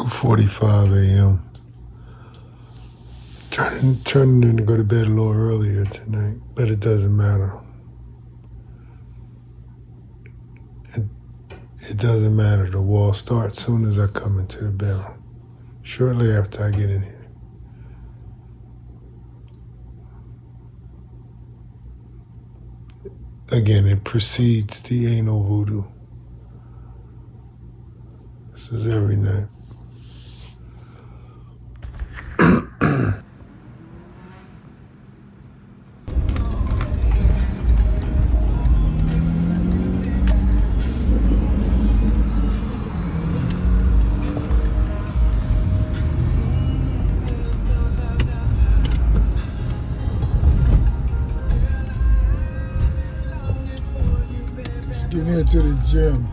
2:45 a.m. Turning in to go to bed a little earlier tonight, but it doesn't matter. It doesn't matter. The wall starts soon as I come into the bedroom, shortly after I get in here. Again, it precedes the ain't no voodoo. This is every night. Let's get into the gym.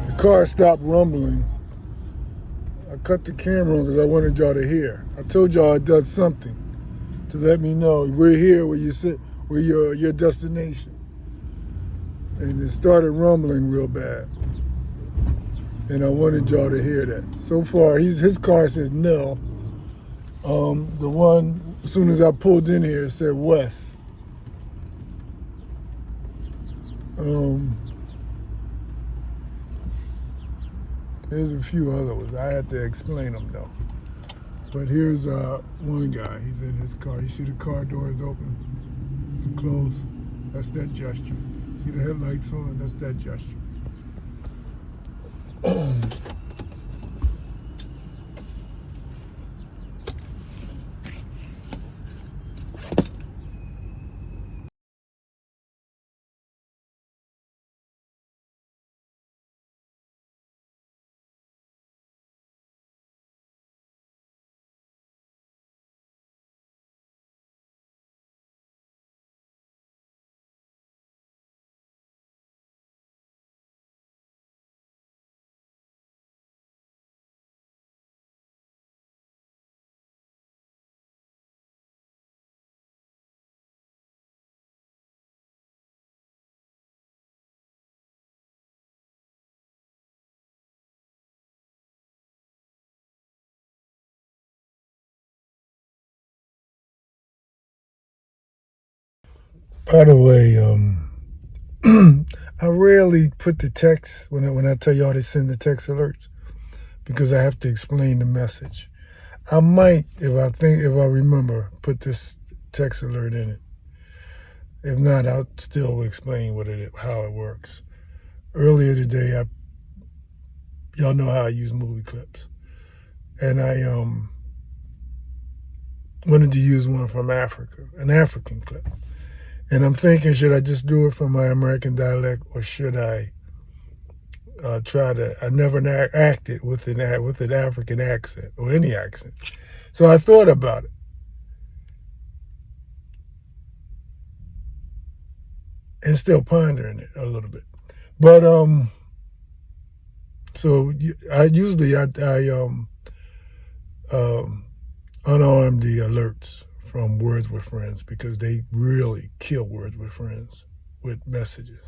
The car stopped rumbling. I cut the camera on because I wanted y'all to hear. I told y'all it does something to let me know we're here where you sit, where your destination. And it started rumbling real bad. And I wanted y'all to hear that. So far, his car says no. The one, as soon as I pulled in here, said west. There's a few other ones. I had to explain them though. But here's one guy. He's in his car. You see the car doors open, closed. That's that gesture. See the headlights on? That's that gesture. By the way, I rarely put the text when I tell y'all to send the text alerts because I have to explain the message. I might, if I remember, put this text alert in it. If not, I'll still explain how it works. Earlier today, y'all know how I use movie clips, and I wanted to use one from Africa, an African clip. And I'm thinking, should I just do it from my American dialect, or should I I never acted with an African accent or any accent. So I thought about it. And still pondering it a little bit. But, so I usually, unarm the alerts from Words with Friends because they really kill Words with Friends with messages.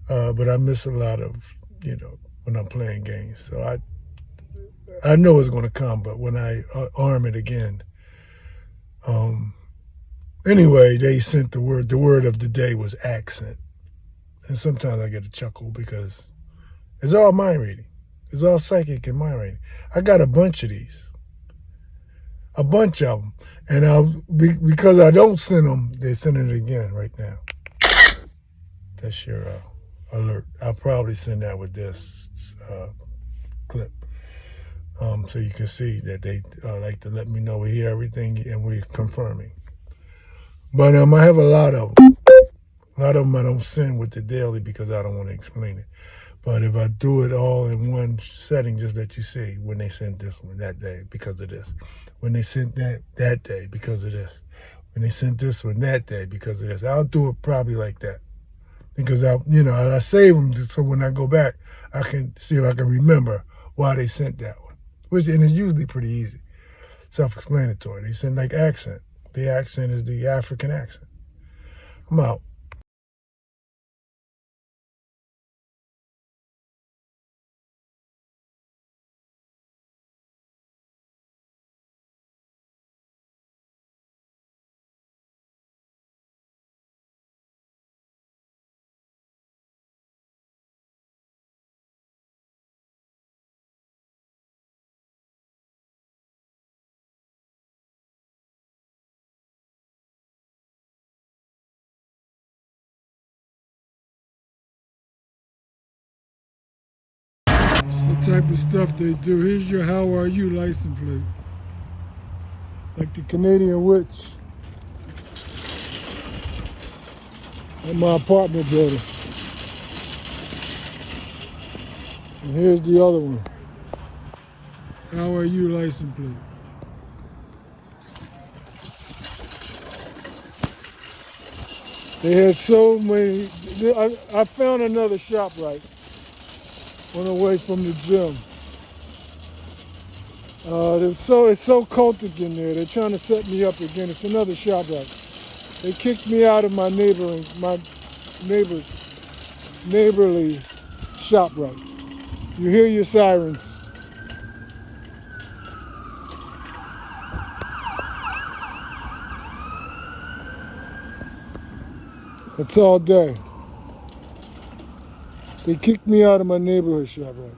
But I miss a lot of, when I'm playing games. So I know it's going to come, but when I arm it again, anyway, they sent the word of the day was accent. And sometimes I get a chuckle because it's all mind reading. It's all psychic and mind reading. I got a bunch of these. A bunch of them. And because I don't send them, they're sending it again right now. That's your alert. I'll probably send that with this clip. So you can see that they like to let me know we hear everything and we're confirming. But I have a lot of them. A lot of them I don't send with the daily because I don't want to explain it. But if I do it all in one setting, just let you see when they sent this one that day because of this. When they sent that day because of this. When they sent this one that day because of this. I'll do it probably like that. Because I save them so when I go back, I can see if I can remember why they sent that one. And it's usually pretty easy. Self-explanatory. They send like accent. The accent is the African accent. I'm out. The type of stuff they do. Here's your "How are you" license plate. Like the Canadian Witch at my apartment building. And here's the other one. "How are you" license plate. They had so many. I found another ShopRite on the way from the gym. It's so cultic in there. They're trying to set me up again. It's another ShopRite. They kicked me out of my neighborly ShopRite. You hear your sirens. It's all day. They kicked me out of my neighborhood ShopRite.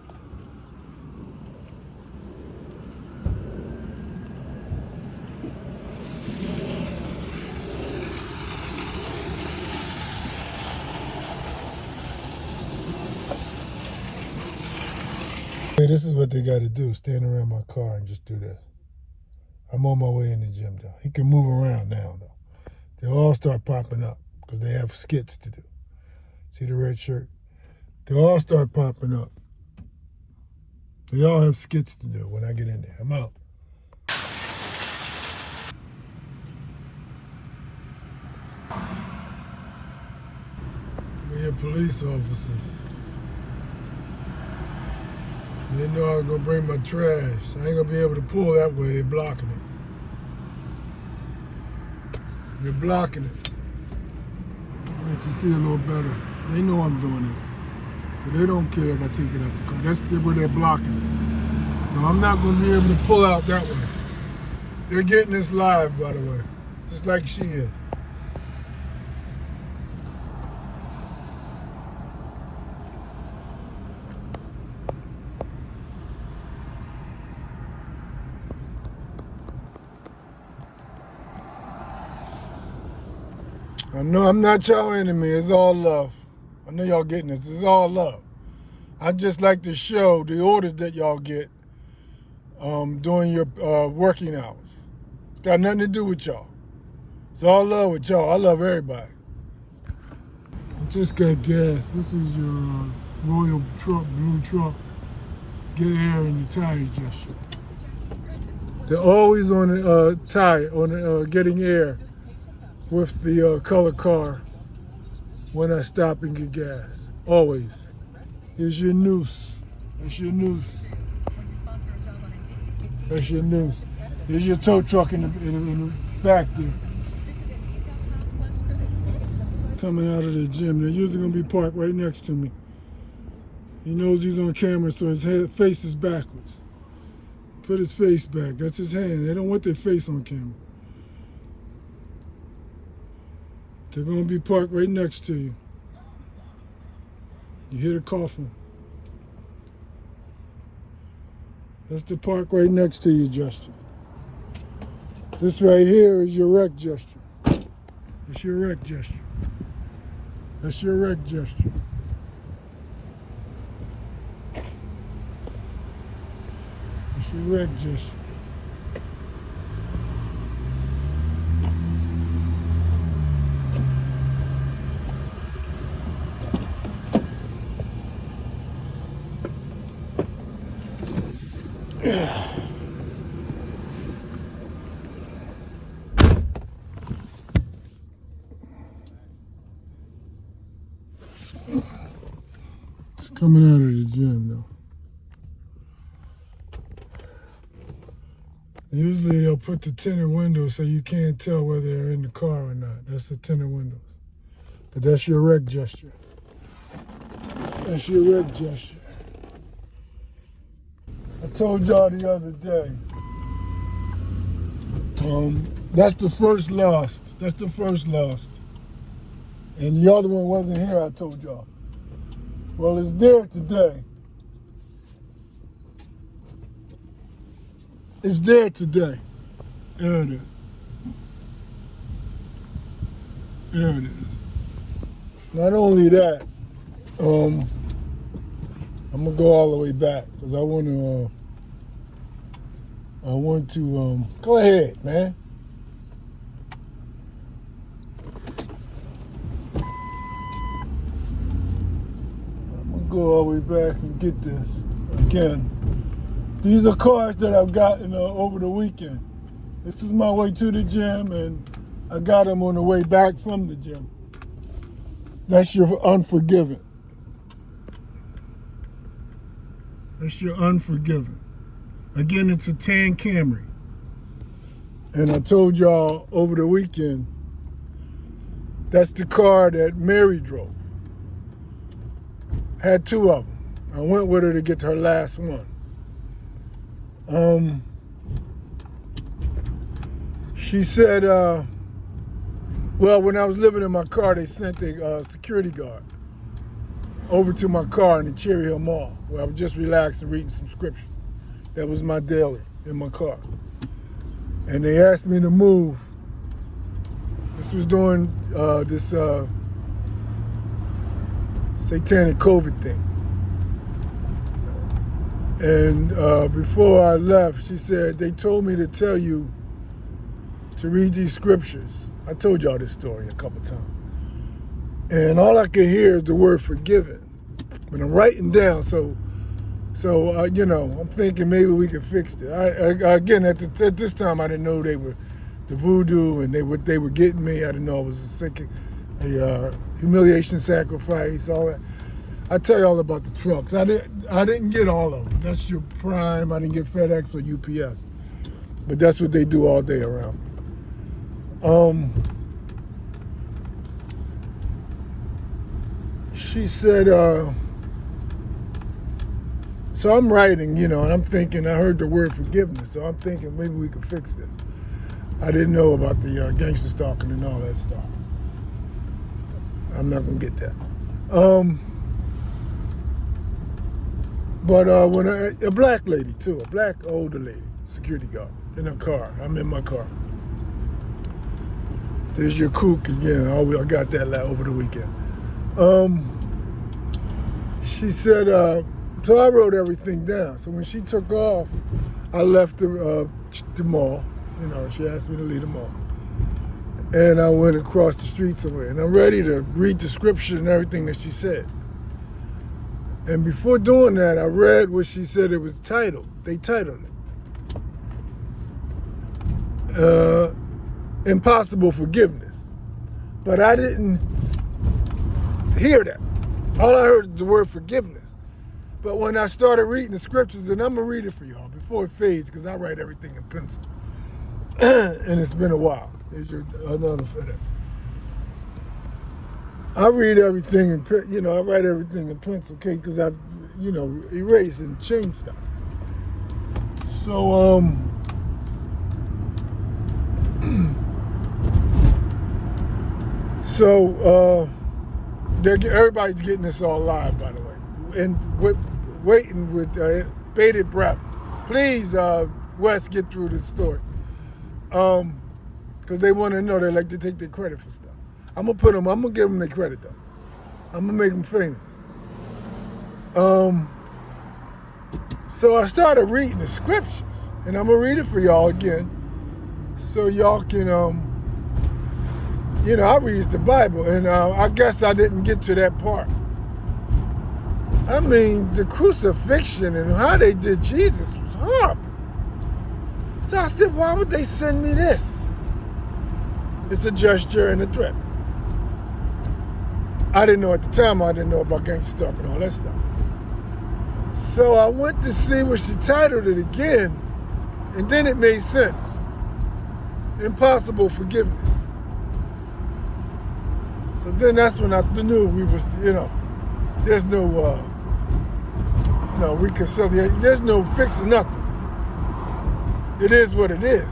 This is what they got to do, stand around my car and just do this. I'm on my way in the gym, though. He can move around now, though. They'll all start popping up because they have skits to do. See the red shirt? They'll all start popping up. They all have skits to do when I get in there. I'm out. We're police officers. They know I was going to bring my trash. I ain't going to be able to pull that way. They're blocking it. They're blocking it. Let you see a little better. They know I'm doing this. So they don't care if I take it out the car. That's where they're blocking it. So I'm not going to be able to pull out that way. They're getting this live, by the way. Just like she is. I know I'm not your enemy. It's all love. I know y'all getting this. It's all love. I just like to show the orders that y'all get during your working hours. It's got nothing to do with y'all. It's all love with y'all. I love everybody. I just got gas. This is your Royal truck, blue truck. Get air in your tires gesture. They're always on the tire, on the, getting air with the color car when I stop and get gas. Always. Here's your noose. That's your noose. That's your noose. Here's your tow truck in the back there. Coming out of the gym. They're usually going to be parked right next to me. He knows he's on camera, so his face is backwards. Put his face back. That's his hand. They don't want their face on camera. They're going to be parked right next to you. You hear the coughing. That's the park right next to you gesture. This right here is your wreck gesture. That's your wreck gesture. That's your wreck gesture. That's your wreck gesture. It's coming out of the gym though. Usually they'll put the tinted windows so you can't tell whether they're in the car or not. That's the tinted windows. But that's your wreck gesture. That's your wreck gesture. I told y'all the other day, that's the first lost. That's the first lost. And the other one wasn't here, I told y'all. Well, it's there today. It's there today. There it is. There it is. Not only that, I'm gonna go all the way back because I want to go ahead, man. I'm gonna go all the way back and get this again. These are cards that I've gotten over the weekend. This is my way to the gym, and I got them on the way back from the gym. That's your unforgiven. That's your unforgiven. Again, it's a tan Camry. And I told y'all over the weekend, that's the car that Mary drove. Had two of them. I went with her to get her last one. She said, well, when I was living in my car, they sent a security guard over to my car in the Cherry Hill Mall, where I was just relaxing, reading some scripture. That was my daily in my car. And they asked me to move. This was during this satanic COVID thing. And before I left, she said, they told me to tell you to read these scriptures. I told y'all this story a couple times. And all I could hear is the word forgiven. But I'm writing down, so I'm thinking maybe we could fix it. Again, at this time, I didn't know they were the voodoo and they were getting me. I didn't know it was a humiliation sacrifice, all that. I tell you all about the trucks. I didn't get all of them. That's your Prime. I didn't get FedEx or UPS. But that's what they do all day around me. She said, so I'm writing, and I'm thinking, I heard the word forgiveness, so I'm thinking maybe we could fix this. I didn't know about the gangster stalking and all that stuff. I'm not going to get that. But when a black lady, too, a black older lady, security guard, in her car. I'm in my car. There's your kook again. I got that over the weekend. She said, so I wrote everything down. So when she took off, I left the mall. She asked me to leave the mall. And I went across the street somewhere. And I'm ready to read the scripture and everything that she said. And before doing that, I read what she said it was titled. They titled it. Impossible forgiveness. But I didn't hear that. All I heard was the word forgiveness. But when I started reading the scriptures, and I'm going to read it for y'all before it fades, because I write everything in pencil. And it's been a while. There's another for that. I read everything in, I write everything in pencil, okay, because I've, erased and changed stuff. So, everybody's getting this all live, by the way, and waiting with bated breath. Please, Wes, get through this story, because they want to know. They like to take their credit for stuff. I'm gonna give them their credit though. I'm gonna make them famous. So I started reading the scriptures, and I'm gonna read it for y'all again, so y'all can I read the Bible, and I guess I didn't get to that part. I mean, the crucifixion and how they did Jesus was horrible. So I said, why would they send me this? It's a gesture and a threat. I didn't know at the time, I didn't know about gangster stuff and all that stuff. So I went to see what she titled it again, and then it made sense. Impossible forgiveness. So then that's when I knew we was, there's no, reconciliation. There's no fixing nothing. It is what it is.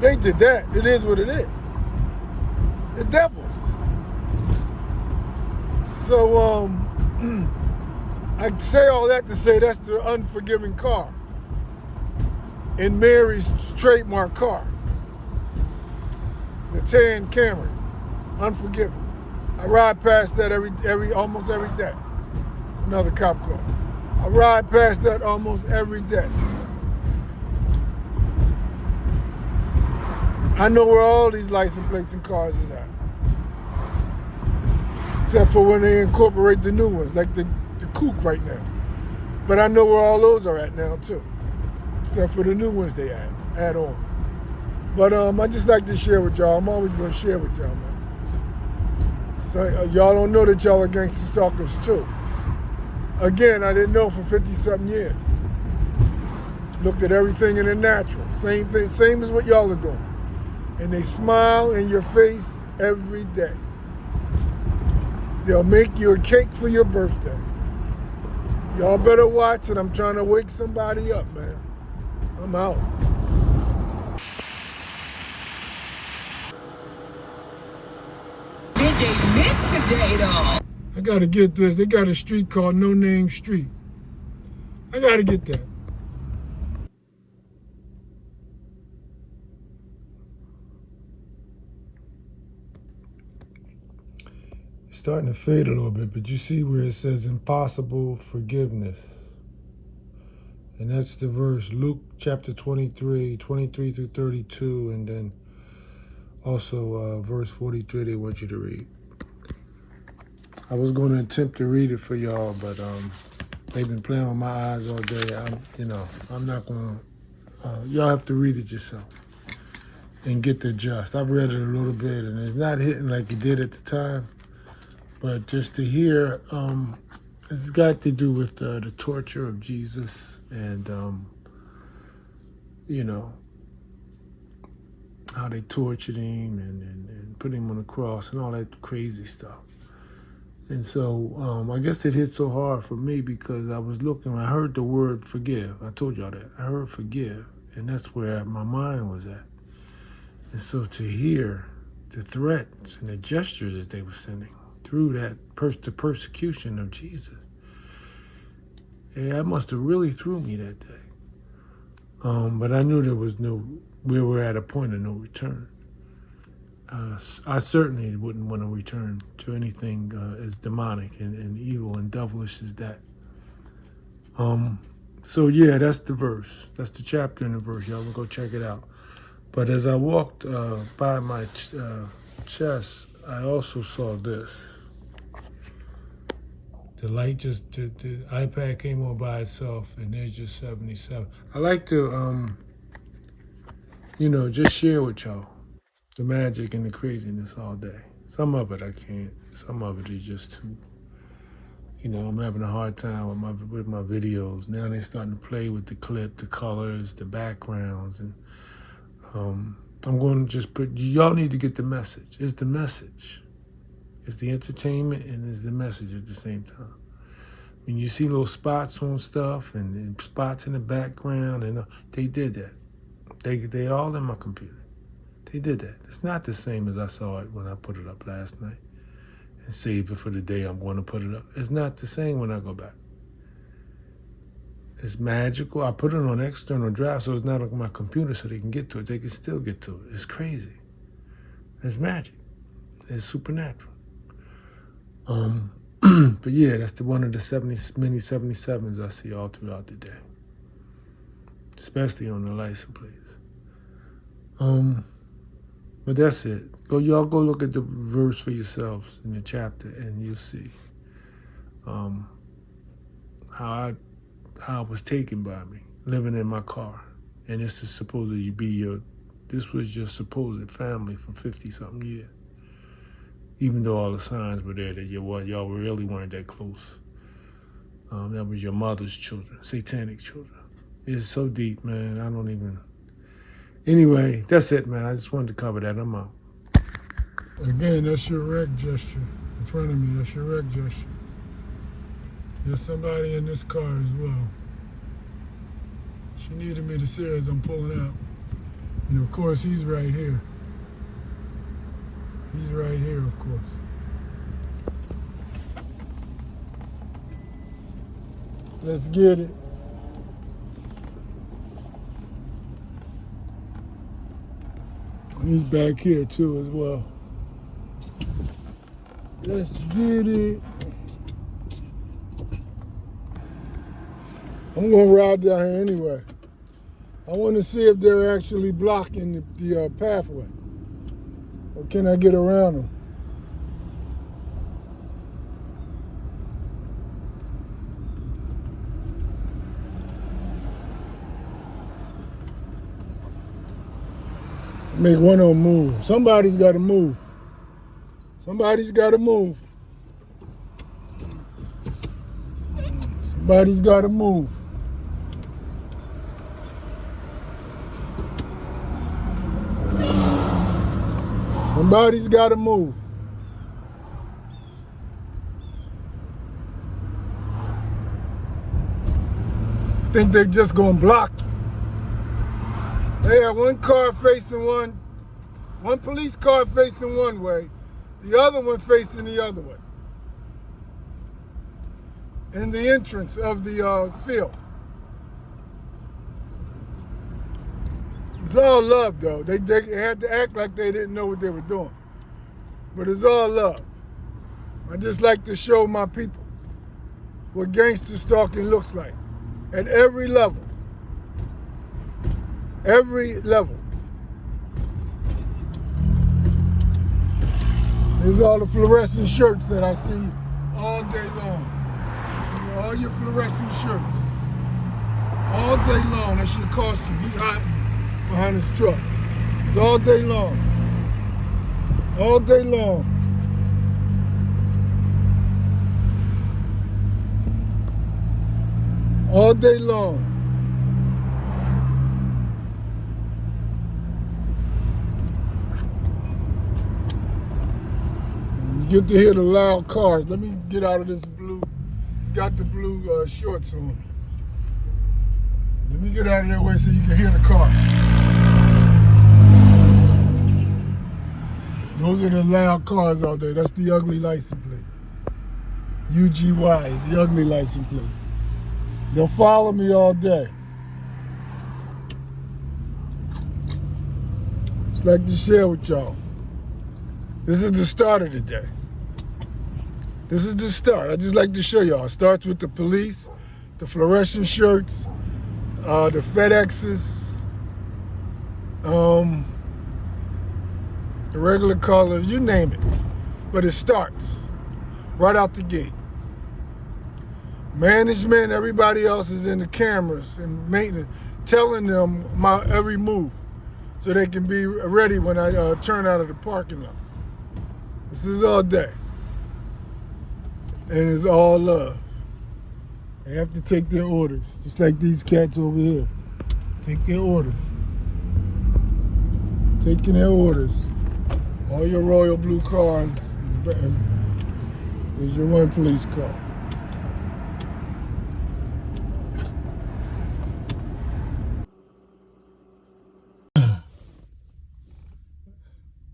They did that. It is what it is. The devils. So I say all that to say that's the unforgiving car in Mary's trademark car. The tan Camry, unforgiving. I ride past that almost every day. It's another cop car. I ride past that almost every day. I know where all these license plates and cars is at. Except for when they incorporate the new ones, like the coupe right now. But I know where all those are at now too. Except for the new ones they add on. But I just like to share with y'all. I'm always going to share with y'all, man. So y'all don't know that y'all are gangster stalkers too. Again, I didn't know for 50-something years. Looked at everything in the natural. Same thing, same as what y'all are doing. And they smile in your face every day. They'll make you a cake for your birthday. Y'all better watch it. I'm trying to wake somebody up, man. I'm out. Midday mix today, though. I gotta get this. They got a street called No Name Street. I gotta get that. It's starting to fade a little bit, but you see where it says impossible forgiveness. And that's the verse, Luke chapter 23 through 32, and then also verse 43 they want you to read. I was going to attempt to read it for y'all, but they've been playing with my eyes all day. I'm not going to, y'all have to read it yourself and get the gist. I've read it a little bit, and it's not hitting like it did at the time, but just to hear, it's got to do with the torture of Jesus and, how they tortured him and put him on the cross and all that crazy stuff. And so I guess it hit so hard for me because I was looking, I heard the word forgive. I told y'all that. I heard forgive, and that's where my mind was at. And so to hear the threats and the gestures that they were sending through that the persecution of Jesus, that must have really threw me that day. But I knew we were at a point of no return. I certainly wouldn't want to return to anything as demonic and evil and devilish as that. So yeah, that's the verse. That's the chapter in the verse. Y'all can go check it out. But as I walked by my chest, I also saw this. The light the iPad came on by itself, and there's just 77. I like to, just share with y'all the magic and the craziness all day. Some of it I can't. Some of it is just too, I'm having a hard time with my videos. Now they're starting to play with the clip, the colors, the backgrounds, and I'm going to just y'all need to get the message. It's the message. It's the entertainment and it's the message at the same time. When you see little spots on stuff and spots in the background, and they did that. They all in my computer. They did that. It's not the same as I saw it when I put it up last night and saved it for the day I'm going to put it up. It's not the same when I go back. It's magical. I put it on external drive, so it's not on my computer so they can get to it. They can still get to it. It's crazy. It's magic. It's supernatural. But yeah, that's one of the many 77s I see all throughout the day, especially on the license plates. But that's it. Y'all go look at the verse for yourselves in the chapter, and you'll see how I was taken by me living in my car, and this is supposed to be this was your supposed family for 50-something years. Even though all the signs were there that y'all really weren't that close. That was your mother's children, satanic children. It's so deep, man. I don't even. Anyway, that's it, man. I just wanted to cover that. I'm out. Again, that's your wreck gesture. In front of me, that's your wreck gesture. There's somebody in this car as well. She needed me to see her as I'm pulling out. And of course, he's right here. He's right here, of course. Let's get it. He's back here too as well. Let's get it. I'm gonna ride down here anyway. I want to see if they're actually blocking the pathway. Or can I get around them? Make one of them move. Somebody's got to move. Somebody's got to move. Somebody's got to move. Somebody's got to move. Think they're just going to block you. They have one car facing one police car facing one way, the other one facing the other way. In the entrance of the field. It's all love, though. They had to act like they didn't know what they were doing. But it's all love. I just like to show my people what gangster stalking looks like at every level. Every level. There's all the fluorescent shirts that I see all day long. All your fluorescent shirts. All day long. That should cost you. He's hiding behind his truck. It's all day long. All day long. All day long. You get to hear the loud cars. Let me get out of this blue. It's got the blue shorts on. Let me get out of that way so you can hear the car. Those are the loud cars out there. That's the ugly license plate. UGY, the ugly license plate. They'll follow me all day. Just like to share with y'all. This is the start of the day. This is the start. I just like to show y'all. It starts with the police, the fluorescent shirts, the FedExes, the regular colors, you name it. But it starts right out the gate. Management, everybody else is in the cameras and maintenance, telling them my every move so they can be ready when I turn out of the parking lot. This is all day. And it's all love. They have to take their orders, just like these cats over here. Take their orders. Taking their orders. All your royal blue cars is your one police car.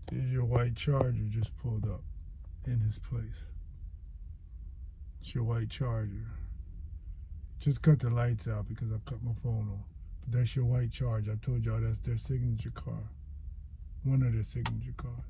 Here's your white Charger just pulled up in his place. It's your white Charger. Just cut the lights out because I cut my phone off. But that's your white Charger. I told y'all that's their signature car. One of their signature cars.